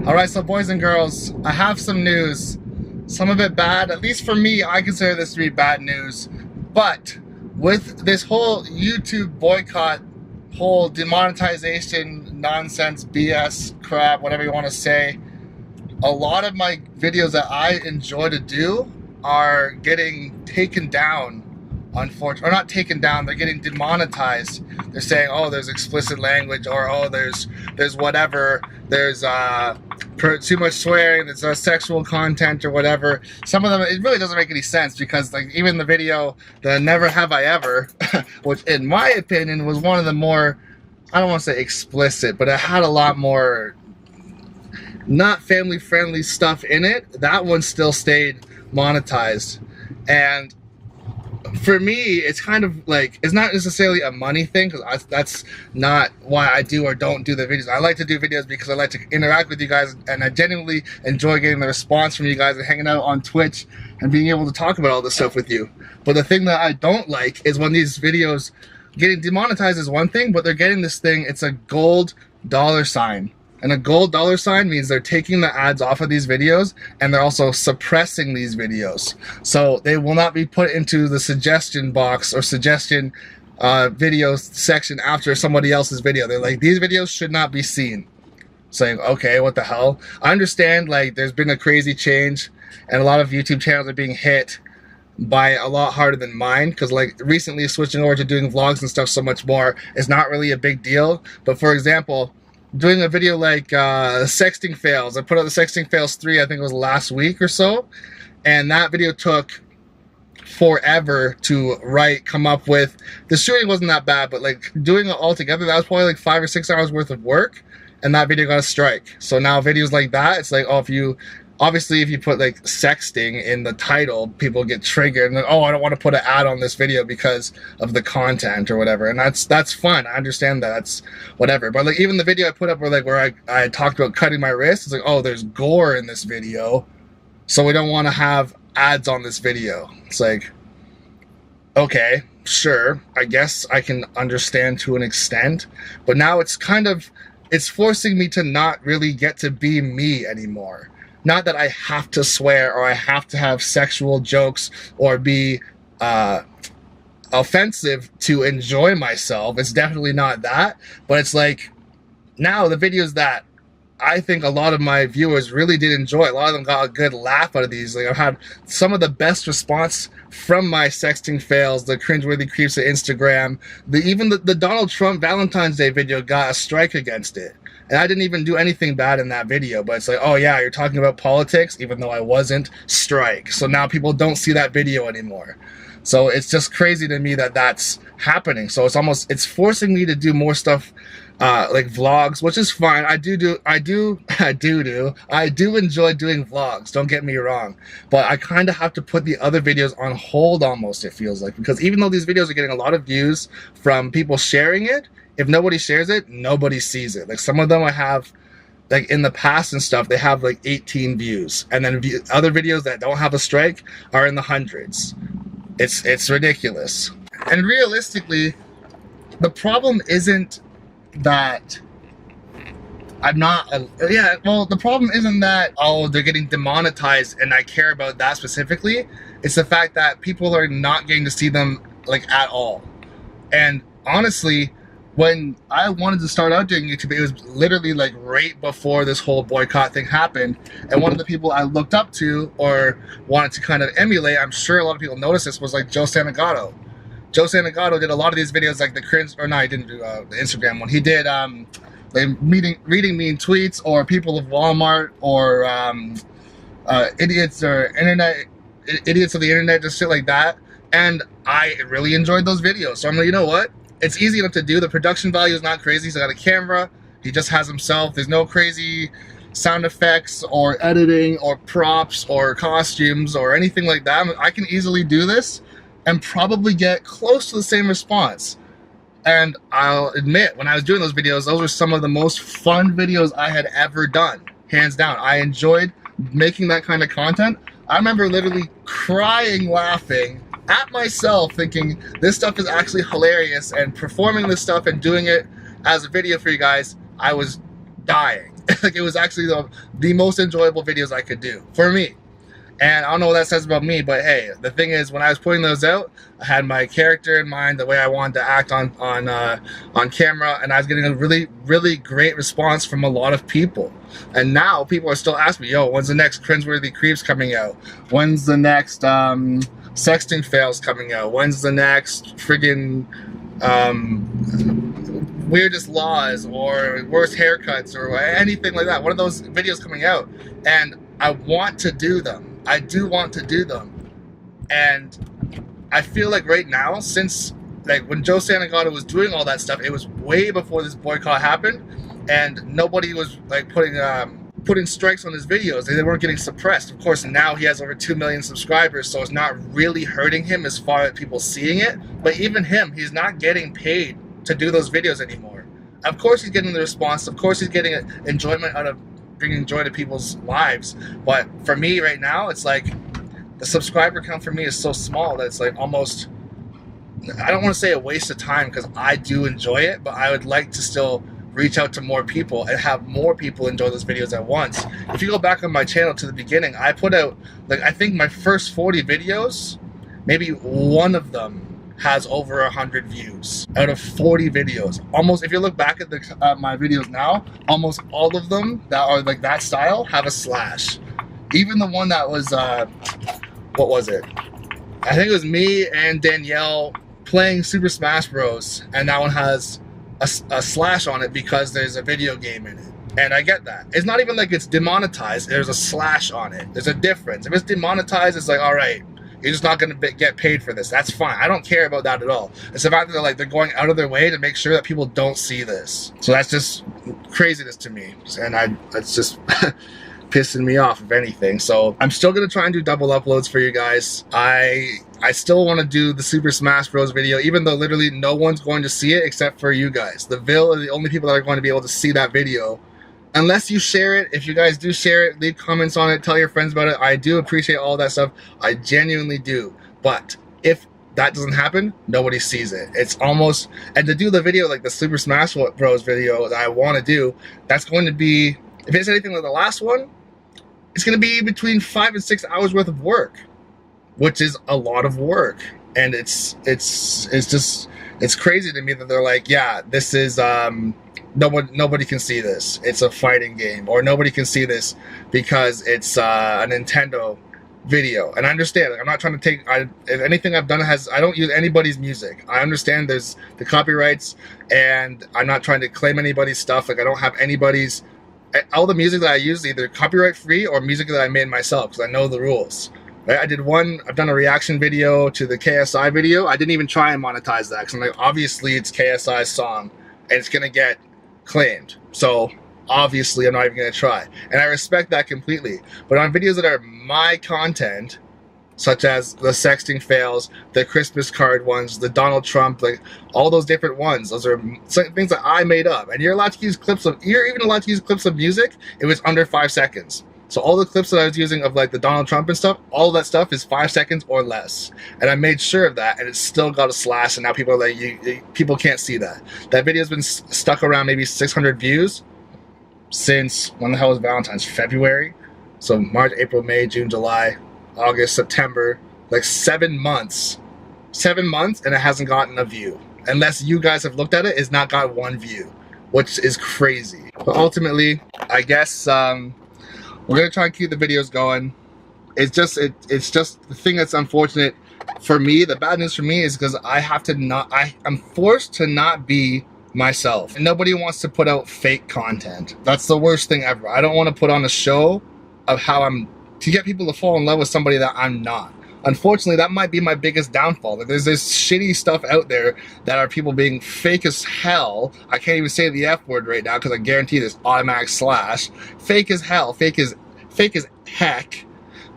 Alright, so boys and girls, I have some news. Some of it bad, at least for me, I consider this to be bad news. But with this whole YouTube boycott, whole demonetization, nonsense, BS, crap, whatever you want to say, a lot of my videos that I enjoy to do are getting taken down. Unfortunately, or not taken down, they're getting demonetized. They're saying, oh, there's explicit language, or oh, there's whatever, there's too much swearing, there's sexual content or whatever. Some of them, it really doesn't make any sense, because like even the video, the Never Have I Ever, which in my opinion was one of the more, I don't want to say explicit, but it had a lot more not family friendly stuff in it. That one still stayed monetized. And for me, it's kind of like, it's not necessarily a money thing, because that's not why I do or don't do the videos. I like to do videos because I like to interact with you guys, and I genuinely enjoy getting the response from you guys and hanging out on Twitch and being able to talk about all this stuff with you. But the thing that I don't like is when these videos getting demonetized is one thing, but they're getting this thing, it's a gold $sign. And a gold $sign means they're taking the ads off of these videos, and they're also suppressing these videos. So they will not be put into the suggestion box or suggestion video section after somebody else's video. They're like, these videos should not be seen. Saying, okay, what the hell? I understand, like, there's been a crazy change, and a lot of YouTube channels are being hit by a lot harder than mine, because like recently switching over to doing vlogs and stuff so much more is not really a big deal. But for example, doing a video like sexting fails, I put out the sexting fails 3, I think it was last week or so, and that video took forever to come up with. The shooting wasn't that bad, but like doing it all together, that was probably like 5 or 6 hours worth of work, and that video got a strike. So now videos like that, it's like, oh, if you put like sexting in the title, people get triggered and like, oh, I don't want to put an ad on this video because of the content or whatever. And that's fine. I understand that. That's whatever. But like even the video I put up where I talked about cutting my wrist, it's like, oh, there's gore in this video, so we don't want to have ads on this video. It's like, okay, sure, I guess I can understand to an extent, but now it's forcing me to not really get to be me anymore. Not that I have to swear or I have to have sexual jokes or be offensive to enjoy myself. It's definitely not that. But it's like, now the videos that I think a lot of my viewers really did enjoy, a lot of them got a good laugh out of these. Like, I've had some of the best response from my sexting fails, the cringeworthy creeps of Instagram. Even the Donald Trump Valentine's Day video got a strike against it. And I didn't even do anything bad in that video, but it's like, oh yeah, you're talking about politics, even though I wasn't, strike. So now people don't see that video anymore. So it's just crazy to me that that's happening. So it's forcing me to do more stuff, like vlogs, which is fine. I do enjoy doing vlogs, don't get me wrong. But I kind of have to put the other videos on hold almost, it feels like. Because even though these videos are getting a lot of views from people sharing it, if nobody shares it, nobody sees it. Like some of them I have, like in the past and stuff, they have like 18 views. And then other videos that don't have a strike are in the hundreds. It's ridiculous. And realistically, the problem isn't that the problem isn't that, oh, they're getting demonetized and I care about that specifically. It's the fact that people are not getting to see them like at all. And honestly, when I wanted to start out doing YouTube, it was literally like right before this whole boycott thing happened. And one of the people I looked up to or wanted to kind of emulate, I'm sure a lot of people noticed this, was like Joe Santagato. Joe Santagato did a lot of these videos, like the cringe, or no, he didn't do the Instagram one. He did like reading mean tweets, or people of Walmart, or idiots of the internet, just shit like that. And I really enjoyed those videos. So I'm like, you know what? It's easy enough to do. The production value is not crazy. He's got a camera. He just has himself. There's no crazy sound effects or editing or props or costumes or anything like that. I can easily do this and probably get close to the same response. And I'll admit, when I was doing those videos, those were some of the most fun videos I had ever done. Hands down. I enjoyed making that kind of content. I remember literally crying laughing at myself, thinking this stuff is actually hilarious, and performing this stuff and doing it as a video for you guys, I was dying. Like, it was actually the most enjoyable videos I could do for me. And I don't know what that says about me, but hey, the thing is, when I was putting those out, I had my character in mind, the way I wanted to act on camera, and I was getting a really, really great response from a lot of people. And now people are still asking me, yo, when's the next Cringeworthy Creeps coming out? When's the next sexting fails coming out? When's the next friggin' weirdest laws or worst haircuts or anything like that? One of those videos coming out, and I want to do them. I do want to do them, and I feel like right now, since like when Joe Santagato was doing all that stuff, it was way before this boycott happened, and nobody was like putting strikes on his videos. They weren't getting suppressed. Of course, now he has over 2 million subscribers, so it's not really hurting him as far as people seeing it. But even him, he's not getting paid to do those videos anymore. Of course he's getting the response. Of course he's getting enjoyment out of bringing joy to people's lives. But for me right now, it's like the subscriber count for me is so small that it's like almost, I don't want to say a waste of time, because I do enjoy it, but I would like to still reach out to more people and have more people enjoy those videos at once. If you go back on my channel to the beginning, I put out, like, I think my first 40 videos, maybe one of them has over 100 views out of 40 videos. Almost, if you look back at my videos now, almost all of them that are like that style have a slash. Even the one that was, what was it? I think it was me and Danielle playing Super Smash Bros. And that one has a slash on it because there's a video game in it. And I get that. It's not even like it's demonetized. There's a slash on it. There's a difference. If it's demonetized, it's like, all right, you're just not going to get paid for this. That's fine. I don't care about that at all. It's the fact that they're going out of their way to make sure that people don't see this. So that's just craziness to me. And it's just pissing me off, if anything. So I'm still going to try and do double uploads for you guys. I still want to do the Super Smash Bros. Video, even though literally no one's going to see it except for you guys. The Vil are the only people that are going to be able to see that video. Unless you share it. If you guys do share it, leave comments on it, tell your friends about it. I do appreciate all that stuff. I genuinely do. But if that doesn't happen, nobody sees it. It's almost, and to do the video like the Super Smash Bros. Video that I want to do, that's going to be, if it's anything like the last one, it's going to be between 5 and 6 hours worth of work, which is a lot of work. And it's crazy to me that they're like, yeah, this is nobody can see this. It's a fighting game, or nobody can see this because it's a Nintendo video. And I understand. Like, I'm not trying to take. If anything I've done I don't use anybody's music. I understand there's the copyrights, and I'm not trying to claim anybody's stuff. Like, I don't have anybody's. All the music that I use is either copyright free or music that I made myself, because I know the rules. Right? I've done a reaction video to the KSI video. I didn't even try and monetize that, because I'm like, obviously it's KSI's song and it's gonna get claimed, so obviously I'm not even gonna try, and I respect that completely. But on videos that are my content, such as the sexting fails, the Christmas card ones, the Donald Trump, like all those different ones, those are things that I made up, and you're even allowed to use clips of music if it's under 5 seconds. So all the clips that I was using of like the Donald Trump and stuff, all of that stuff is 5 seconds or less. And I made sure of that, and it still got a slash, and now people are like, people can't see that. That video's been stuck around maybe 600 views since, when the hell was Valentine's? February? So March, April, May, June, July, August, September, like 7 months. 7 months, and it hasn't gotten a view. Unless you guys have looked at it, it's not got 1 view, which is crazy. But ultimately, I guess, we're gonna try and keep the videos going. It's just the thing that's unfortunate for me. The bad news for me is because I'm forced to not be myself. And nobody wants to put out fake content. That's the worst thing ever. I don't want to put on a show of how to get people to fall in love with somebody that I'm not. Unfortunately, that might be my biggest downfall. That there's this shitty stuff out there that are people being fake as hell. I can't even say the F word right now because I guarantee there's automatic slash. Fake as hell. Fake as heck.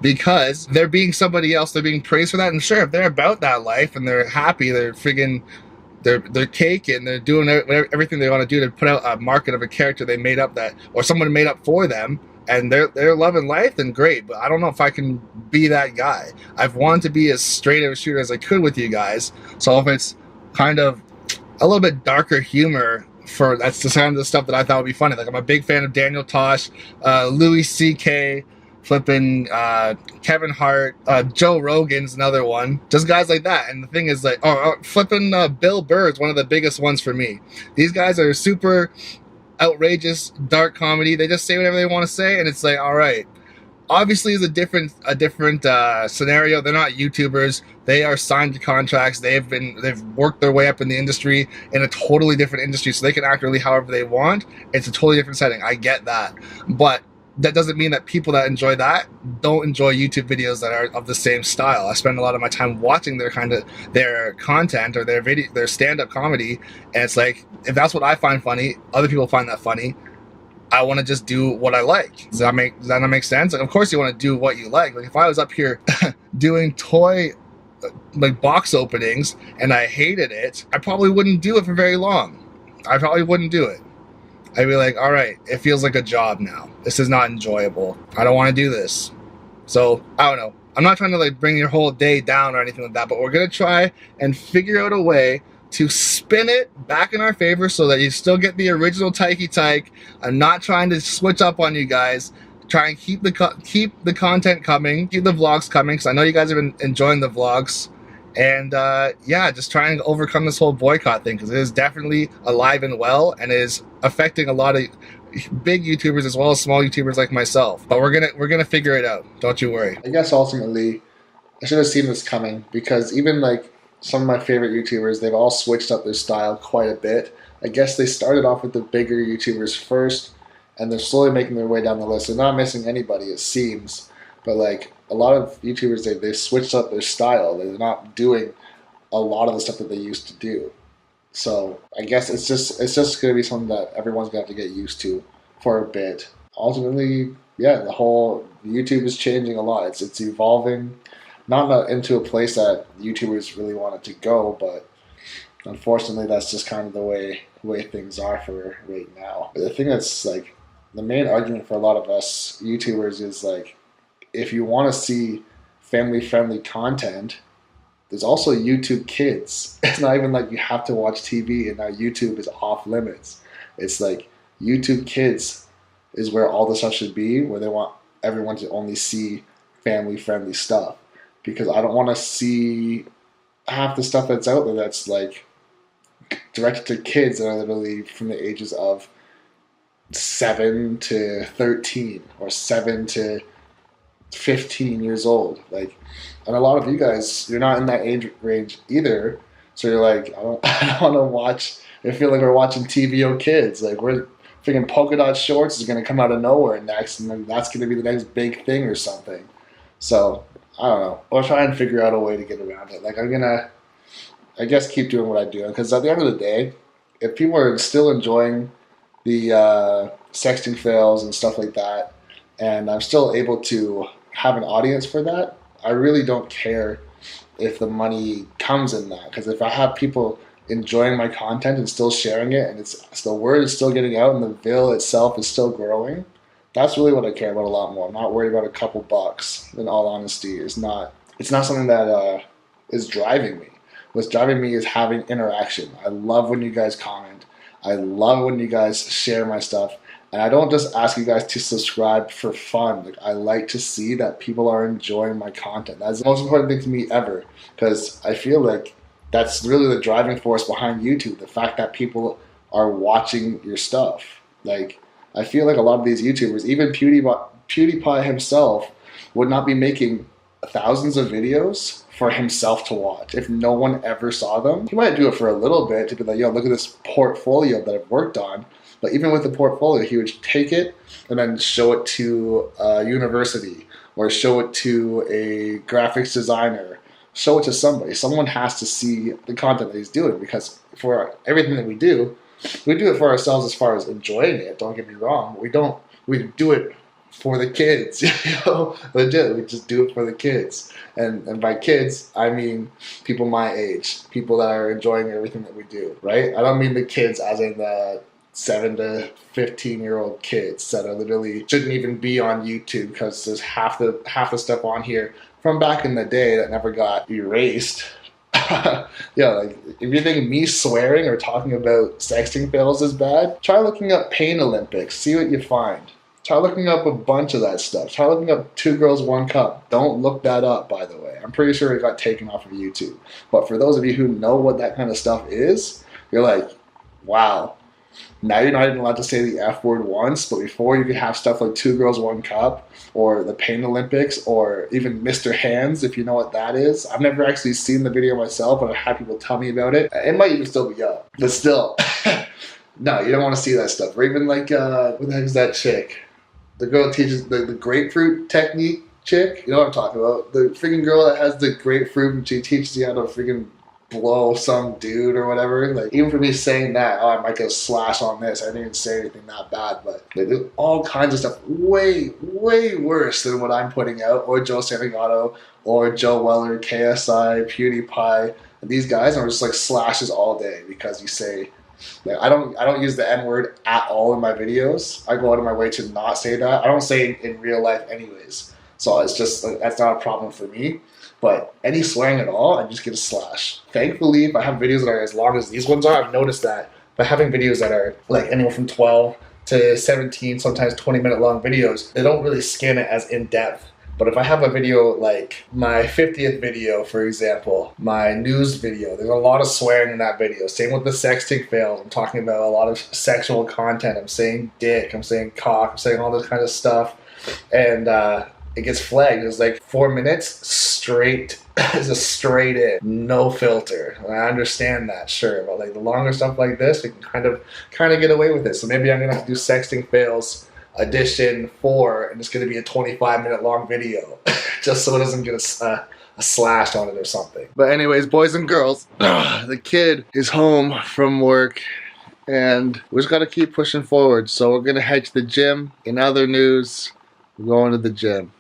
Because they're being somebody else. They're being praised for that. And sure, if they're about that life and they're happy, they're friggin', they're caking, they're doing everything they want to do to put out a market of a character they made up or someone made up for them, and they're loving life, then great. But I don't know if I can be that guy. I've wanted to be as straight of a shooter as I could with you guys. So if it's kind of a little bit darker humor that's the kind of the stuff that I thought would be funny. Like, I'm a big fan of Daniel Tosh, Louis C.K., flipping Kevin Hart, Joe Rogan's another one. Just guys like that. And the thing is, like, flipping Bill Burr is one of the biggest ones for me. These guys are super outrageous, dark comedy. They just say whatever they want to say, and it's like, all right. Obviously, it's a different scenario. They're not YouTubers. They are signed to contracts. They've worked their way up in the industry, in a totally different industry, so they can act really however they want. It's a totally different setting. I get that, but that doesn't mean that people that enjoy that don't enjoy YouTube videos that are of the same style. I spend a lot of my time watching their content or their stand-up comedy, and it's like, if that's what I find funny, other people find that funny. I want to just do what I like. Does that not make sense? Like, of course you want to do what you like. Like, if I was up here doing toy box openings and I hated it, I probably wouldn't do it for very long. I probably wouldn't do it. I'd be like, all right, it feels like a job now. This is not enjoyable. I don't want to do this. So, I don't know. I'm not trying to like bring your whole day down or anything like that, but we're going to try and figure out a way to spin it back in our favor so that you still get the original Tykytyk. I'm not trying to switch up on you guys. Try and keep the content coming, keep the vlogs coming, because I know you guys have been enjoying the vlogs. And yeah, just trying to overcome this whole boycott thing, because it is definitely alive and well and is affecting a lot of big YouTubers as well as small YouTubers like myself. But we're gonna figure it out. Don't you worry. I guess ultimately, I should have seen this coming, because even like some of my favorite YouTubers, they've all switched up their style quite a bit. I guess they started off with the bigger YouTubers first, and they're slowly making their way down the list. They're not missing anybody, it seems. But like a lot of YouTubers, they've switched up their style. They're not doing a lot of the stuff that they used to do. So I guess it's just going to be something that everyone's going to have to get used to for a bit. Ultimately, yeah, the whole YouTube is changing a lot. It's evolving. Not into a place that YouTubers really wanted to go, but unfortunately that's just kind of the way things are for right now. But the thing that's like the main argument for a lot of us YouTubers is like, if you want to see family-friendly content, there's also YouTube Kids. It's not even like you have to watch TV and now YouTube is off limits. It's like YouTube Kids is where all the stuff should be, where they want everyone to only see family-friendly stuff. Because I don't want to see half the stuff that's out there that's like directed to kids that are literally from the ages of 7 to 13 or 7 to 15 years old. Like, and a lot of you guys, you're not in that age range either. So you're like, I don't want to watch. I feel like we're watching TVO Kids. Like, we're thinking polka dot shorts is going to come out of nowhere next, and then that's going to be the next big thing or something. So I don't know. I'll try and figure out a way to get around it. Like, I'm going to, I guess, keep doing what I do. Because at the end of the day, if people are still enjoying the sexting fails and stuff like that, and I'm still able to have an audience for that, I really don't care if the money comes in that. Because if I have people enjoying my content and still sharing it, and the word is still getting out and the Ville itself is still growing, that's really what I care about a lot more. I'm not worried about a couple bucks, in all honesty. It's not something that is driving me. What's driving me is having interaction. I love when you guys comment. I love when you guys share my stuff. And I don't just ask you guys to subscribe for fun. Like, I like to see that people are enjoying my content. That's the most important thing to me ever. Because I feel like that's really the driving force behind YouTube. The fact that people are watching your stuff. Like, I feel like a lot of these YouTubers, even PewDiePie himself, would not be making thousands of videos for himself to watch if no one ever saw them. He might do it for a little bit to be like, yo, look at this portfolio that I've worked on. But even with the portfolio, he would take it and then show it to a university or show it to a graphics designer, show it to somebody. Someone has to see the content that he's doing, because for everything that we do it for ourselves as far as enjoying it. Don't get me wrong. We do it for the kids. You know, legit. We just do it for the kids. And by kids, I mean people my age, people that are enjoying everything that we do, right? I don't mean the kids as in the 7 to 15-year-old kids that are literally shouldn't even be on YouTube, because there's half the stuff on here from back in the day that never got erased Yeah, like if you're thinking me swearing or talking about sexting fails is bad, try looking up Pain Olympics. See what you find. Try looking up a bunch of that stuff. Try looking up Two Girls, One Cup. Don't look that up, by the way. I'm pretty sure it got taken off of YouTube. But for those of you who know what that kind of stuff is, you're like, wow. Now you're not even allowed to say the F word once, but before you could have stuff like Two Girls, One Cup, or the Pain Olympics, or even Mr. Hands, if you know what that is. I've never actually seen the video myself, but I've had people tell me about it. It might even still be up, but still. No, you don't want to see that stuff. Or even like, what the heck is that chick? The girl teaches the grapefruit technique chick. You know what I'm talking about? The freaking girl that has the grapefruit and she teaches you how to freaking blow some dude or whatever. Like, even for me saying that, oh, I might get a slash on this. I didn't even say anything that bad, but like, there's all kinds of stuff way, way worse than what I'm putting out, or Joe Santagato, or Joe Weller, KSI, PewDiePie. And these guys are just like slashes all day because you say, like, I don't use the N word at all in my videos. I go out of my way to not say that. I don't say it in real life anyways. So it's just, that's not a problem for me. But any swearing at all, I just get a slash. Thankfully, if I have videos that are as long as these ones are, I've noticed that. But having videos that are like anywhere from 12 to 17, sometimes 20-minute long videos, they don't really scan it as in-depth. But if I have a video like my 50th video, for example, my news video, there's a lot of swearing in that video. Same with the sexting fails. I'm talking about a lot of sexual content. I'm saying dick, I'm saying cock, I'm saying all this kind of stuff. And it gets flagged. It's like 4 minutes straight, just straight in, no filter. And I understand that, sure. But like the longer stuff like this, we can kind of get away with it. So maybe I'm going to have to do sexting fails edition 4, and it's going to be a 25-minute long video just so it doesn't get a slash on it or something. But anyways, boys and girls, the kid is home from work and we just got to keep pushing forward. So we're going to head to the gym. In other news, we're going to the gym.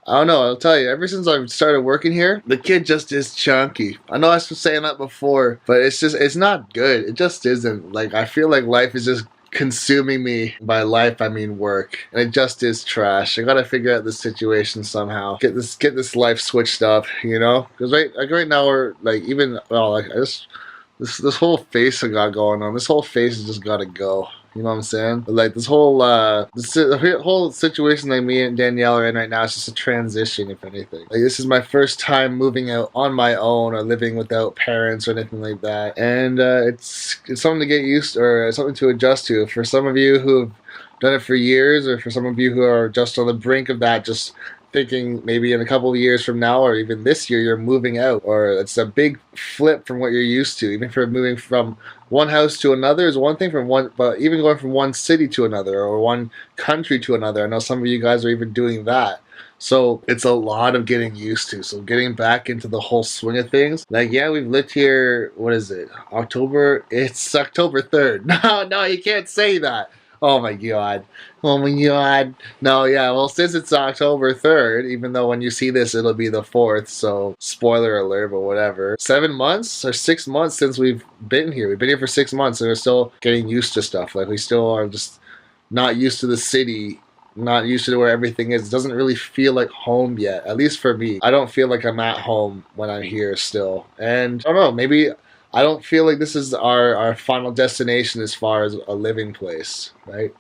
I don't know, I'll tell you, ever since I've started working here, the kid just is chunky. I know I was saying that before, but it's not good. It just isn't. Like, I feel like life is just consuming me. By life, I mean work. And it just is trash. I gotta figure out this situation somehow. Get this life switched up, you know? Because right now we're like, even, well, like, this whole face I got going on, this whole face has just gotta go. You know what I'm saying? Like this whole the whole situation that me and Danielle are in right now is just a transition, if anything. Like this is my first time moving out on my own or living without parents or anything like that, and it's something to get used to, or something to adjust to. For some of you who've done it for years, or for some of you who are just on the brink of that, just thinking maybe in a couple of years from now or even this year you're moving out, or it's a big flip from what you're used to. Even for moving from one house to another is one thing, but even going from one city to another or one country to another, I know some of you guys are even doing that. So it's a lot of getting used to. So getting back into the whole swing of things. Like, yeah, we've lived here, what is it? October? It's October 3rd. No, you can't say that. Oh my god. Oh my god. No, yeah, well, since it's October 3rd, even though when you see this, it'll be the 4th, so spoiler alert, but whatever. 7 months or 6 months since we've been here. We've been here for 6 months, and we're still getting used to stuff. Like, we still are just not used to the city, not used to where everything is. It doesn't really feel like home yet, at least for me. I don't feel like I'm at home when I'm here still. And I don't know, maybe I don't feel like this is our final destination as far as a living place, right?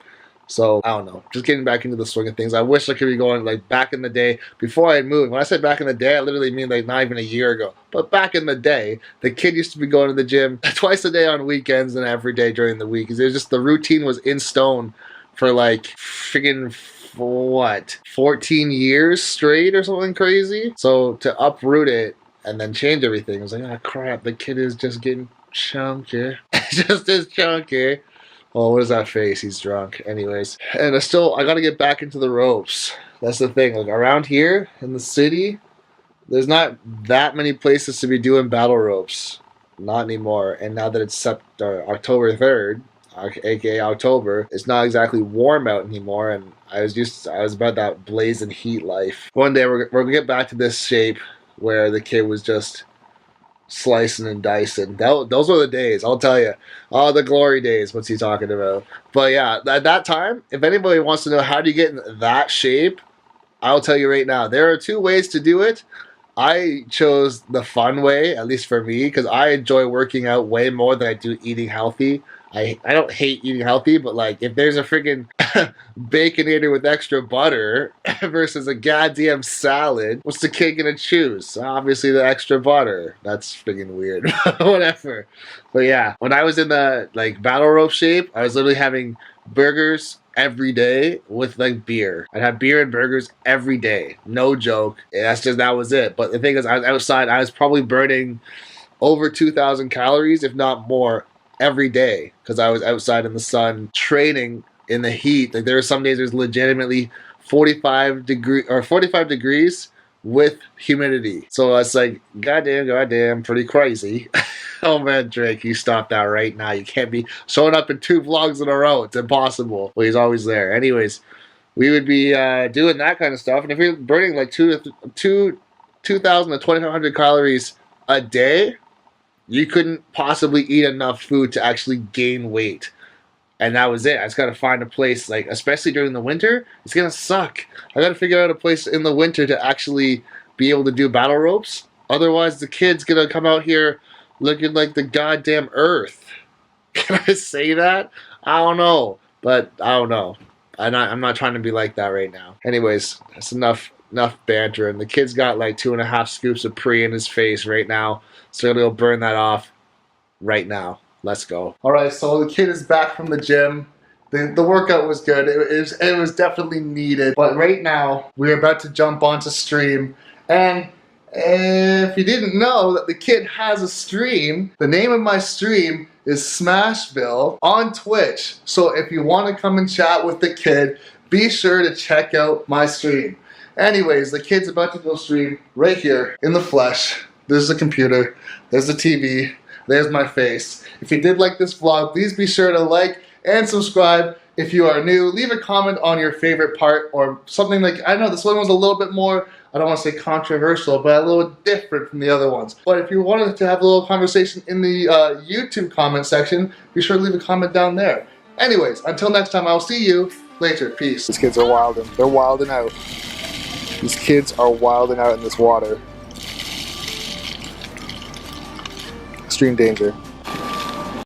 So, I don't know. Just getting back into the swing of things. I wish I could be going, like, back in the day, before I moved. When I say back in the day, I literally mean, like, not even a year ago. But back in the day, the kid used to be going to the gym twice a day on weekends and every day during the week. It was just, the routine was in stone for, like, friggin', what, 14 years straight or something crazy? So, to uproot it and then change everything, I was like, oh, crap, the kid is just getting chunky. Just as chunky. Well, what is that face? He's drunk. Anyways. And I gotta get back into the ropes. That's the thing. Like, around here in the city, there's not that many places to be doing battle ropes. Not anymore. And now that it's October 3rd, aka October, it's not exactly warm out anymore, and I was about that blazing heat life. One day we're gonna get back to this shape where the kid was just slicing and dicing. Those were the days, I'll tell you. Oh, the glory days, what's he talking about? But yeah, at that time, if anybody wants to know how do you get in that shape, I'll tell you right now. There are 2 ways to do it. I chose the fun way, at least for me, because I enjoy working out way more than I do eating healthy. I don't hate eating healthy, but like if there's a freaking baconator with extra butter versus a goddamn salad, what's the kid gonna choose? Obviously the extra butter. That's freaking weird. Whatever. But yeah, when I was in the like battle rope shape, I was literally having burgers every day with like beer. I'd have beer and burgers every day. No joke. That was it. But the thing is, I was outside. I was probably burning over 2,000 calories, if not more, every day because I was outside in the sun training in the heat. Like there were some days there's legitimately 45 degrees with humidity. So it's like goddamn, pretty crazy. Oh man, Drake, you stop that right now. You can't be showing up in 2 vlogs in a row. It's impossible. Well, he's always there. Anyways, we would be doing that kind of stuff, and if you're burning like 2,000 to 2,500 calories a day, you couldn't possibly eat enough food to actually gain weight. And that was it. I just got to find a place, like, especially during the winter, it's going to suck. I got to figure out a place in the winter to actually be able to do battle ropes. Otherwise, the kid's going to come out here looking like the goddamn earth. Can I say that? I don't know. But I don't know. I'm not trying to be like that right now. Anyways, that's enough banter. And the kid's got like 2.5 scoops of pre in his face right now. So I'm going to go burn that off right now. Let's go. All right, so the kid is back from the gym. The workout was good. It was definitely needed. But right now, we're about to jump onto stream. And if you didn't know that the kid has a stream, the name of my stream is Smashville on Twitch. So if you want to come and chat with the kid, be sure to check out my stream. Anyways, the kid's about to go stream right here in the flesh. There's the computer. There's the TV. There's my face. If you did like this vlog, please be sure to like and subscribe. If you are new, leave a comment on your favorite part or something like, I know this one was a little bit more, I don't want to say controversial, but a little different from the other ones. But if you wanted to have a little conversation in the YouTube comment section, be sure to leave a comment down there. Anyways, until next time, I'll see you later. Peace. These kids are wilding. They're wilding out. These kids are wilding out in this water. Extreme danger.